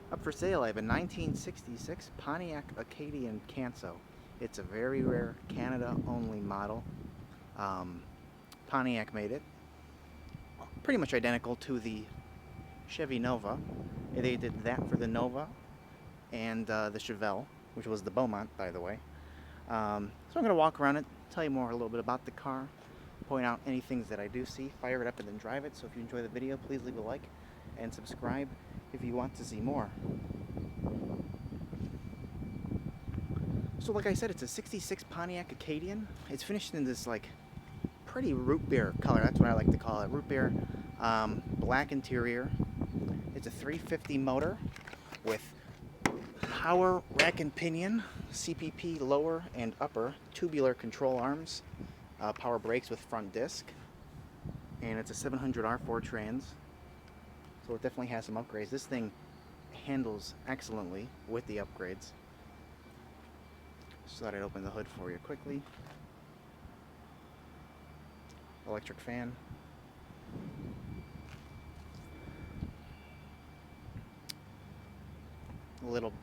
Up for sale, I have a 1966 Pontiac Acadian Canso. It's a very rare Canada-only model. Um, Pontiac made it. Pretty much identical to the Chevy Nova. They did that for the Nova and the Chevelle, which was the Beaumont, by the way. So I'm going to walk around it, tell you more a little bit about the car, point out any things that I do see, fire it up and then drive it. So if you enjoy the video, please leave a like and subscribe if you want to see more. So like I said, it's a 66 Pontiac Acadian. It's finished in this like pretty root beer color. That's what I like to call it. Root beer, black interior. It's a 350 motor with power rack and pinion, CPP lower and upper, tubular control arms, power brakes with front disc, and it's a 700 R4 trans. So it definitely has some upgrades. This thing handles excellently with the upgrades. Just thought I'd open the hood for you quickly. Electric fan. A little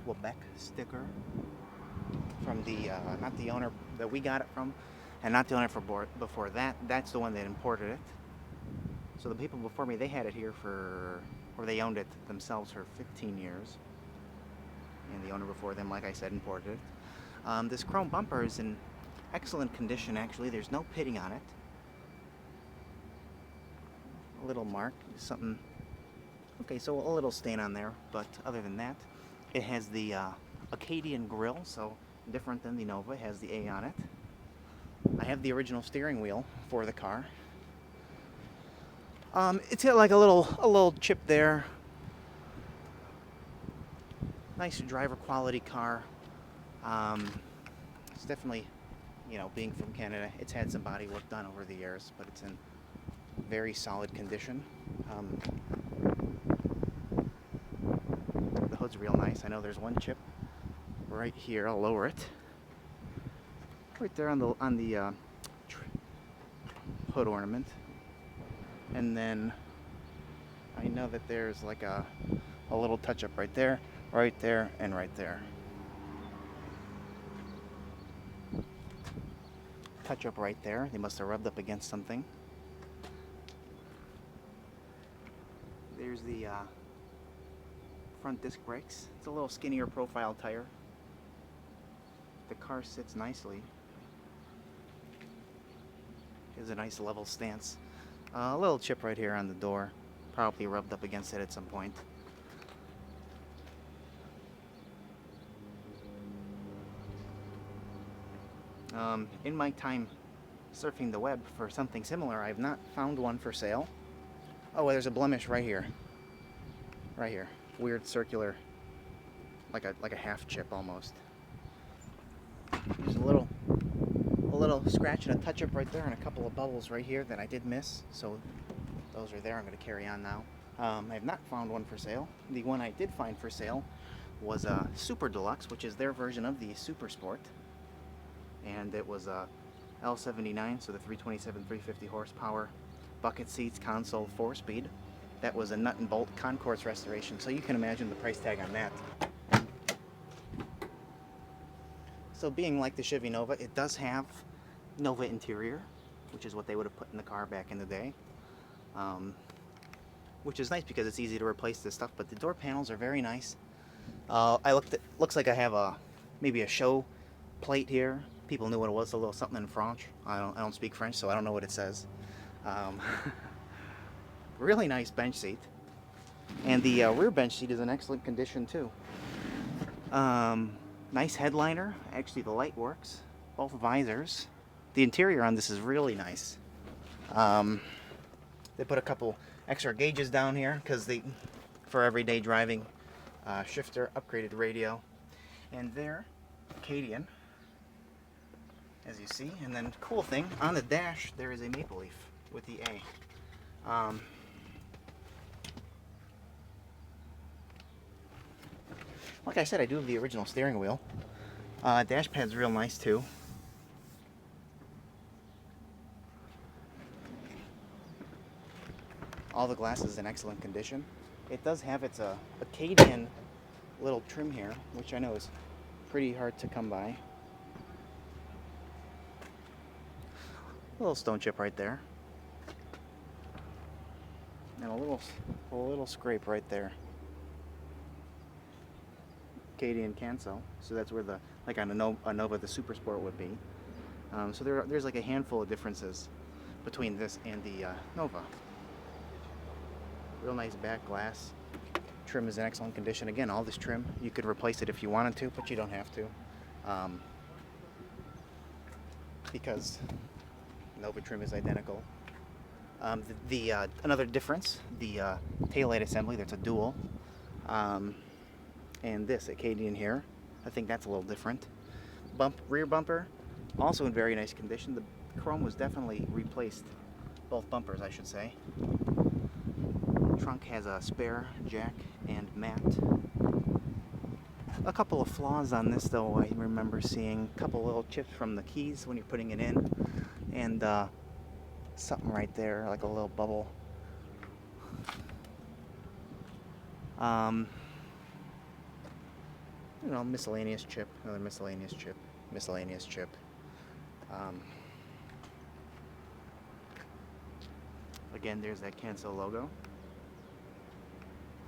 Quebec sticker from the, not the owner that we got it from, and not the owner before that. That's the one that imported it. So the people before me, they had it here for, or they owned it themselves for 15 years. And the owner before them, like I said, imported it. This chrome bumper is in excellent condition, actually. There's no pitting on it. A little mark, something. Okay, so a little stain on there, but other than that, it has the Acadian grille, so different than the Nova. It has the A on it. I have the original steering wheel for the car. It's got like a little chip there. Nice driver quality car. It's definitely, you know, being from Canada, it's had some body work done over the years, but it's in very solid condition. The hood's real nice. I know there's one chip right here. I'll lower it. Right there on the hood ornament. And then I know that there's like a little touch-up right there, and right there. Touch-up right there. They must have rubbed up against something. There's the front disc brakes. It's a little skinnier profile tire. The car sits nicely. Gives a nice level stance. A little chip right here on the door. Probably rubbed up against it at some point. In my time surfing the web for something similar, I've not found one for sale. Oh, there's a blemish right here. Right here. Weird circular, like a half chip almost. There's a little scratch and a touch-up right there, and a couple of bubbles right here that I did miss. So those are there. I'm going to carry on now. I have not found one for sale. The one I did find for sale was a Super Deluxe, which is their version of the Super Sport. And it was a L79, so the 327, 350 horsepower, bucket seats, console, 4-speed. That was a nut and bolt concourse restoration, so you can imagine the price tag on that. So being like the Chevy Nova, it does have Nova interior, which is what they would have put in the car back in the day. Which is nice because it's easy to replace this stuff, but the door panels are very nice. Looks like I have maybe a show plate here. People knew what it was, a little something in French. I don't speak French, so I don't know what it says. Really nice bench seat. And the rear bench seat is in excellent condition too. Nice headliner. Actually, the light works. Both visors. The interior on this is really nice. They put a couple extra gauges down here because for everyday driving. Shifter, upgraded radio. And there, Acadian, as you see. And then, cool thing, on the dash there is a maple leaf with the A. Like I said, I do have the original steering wheel. Dash pad's real nice too. All the glass is in excellent condition. It does have its Acadian little trim here, which I know is pretty hard to come by. A little stone chip right there. And a little scrape right there. Acadian Canso. So that's where the, like on a Nova, the Super Sport would be. So there's like a handful of differences between this and the Nova. Real nice back glass. Trim is in excellent condition. Again, all this trim, you could replace it if you wanted to, but you don't have to. Because Nova trim is identical. Another difference, the taillight assembly, that's a dual. And this Acadian here, I think that's a little different. Rear bumper, also in very nice condition. The chrome was definitely replaced, both bumpers I should say. Trunk has a spare jack and mat. A couple of flaws on this though, I remember seeing a couple little chips from the keys when you're putting it in, and something right there, like a little bubble. You know, miscellaneous chip, another miscellaneous chip, miscellaneous chip. Again, there's that Canso logo.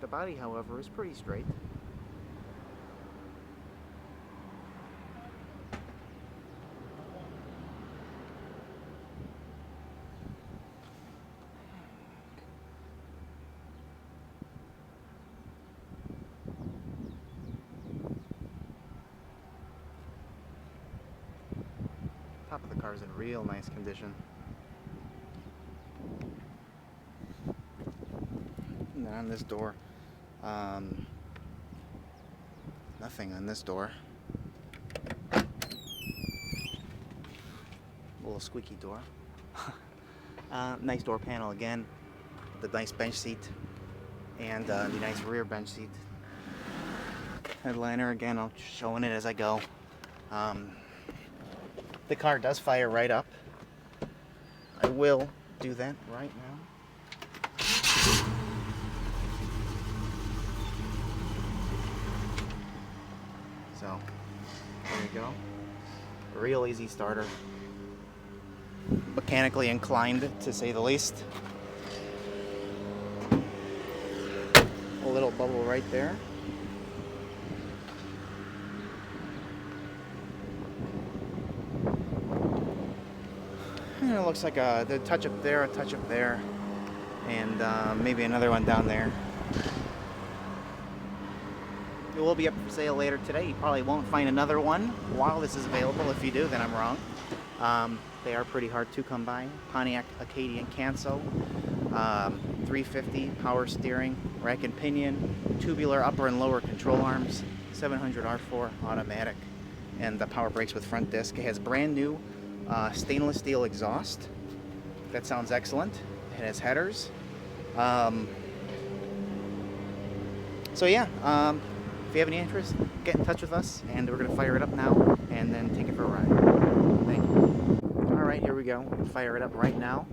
The body, however, is pretty straight. Top of the car is in real nice condition. And then on this door, nothing on this door. A little squeaky door. Nice door panel again. The nice bench seat and the nice rear bench seat. Headliner again, I'll showing it as I go. The car does fire right up. I will do that right now. So, there you go. Real easy starter. Mechanically inclined, to say the least. A little bubble right there. And it looks like the touch up there, a touch up there, and maybe another one down there. It will be up for sale later today. You probably won't find another one while this is available. If you do, then I'm wrong. They are pretty hard to come by. Pontiac Acadian Canso, 350 power steering, rack and pinion, tubular upper and lower control arms, 700 R4 automatic, and the power brakes with front disc. It has brand new stainless steel exhaust. That sounds excellent. It has headers. So yeah, if you have any interest, get in touch with us, and we're going to fire it up now and then take it for a ride. Thank you. Alright, here we go. Fire it up right now.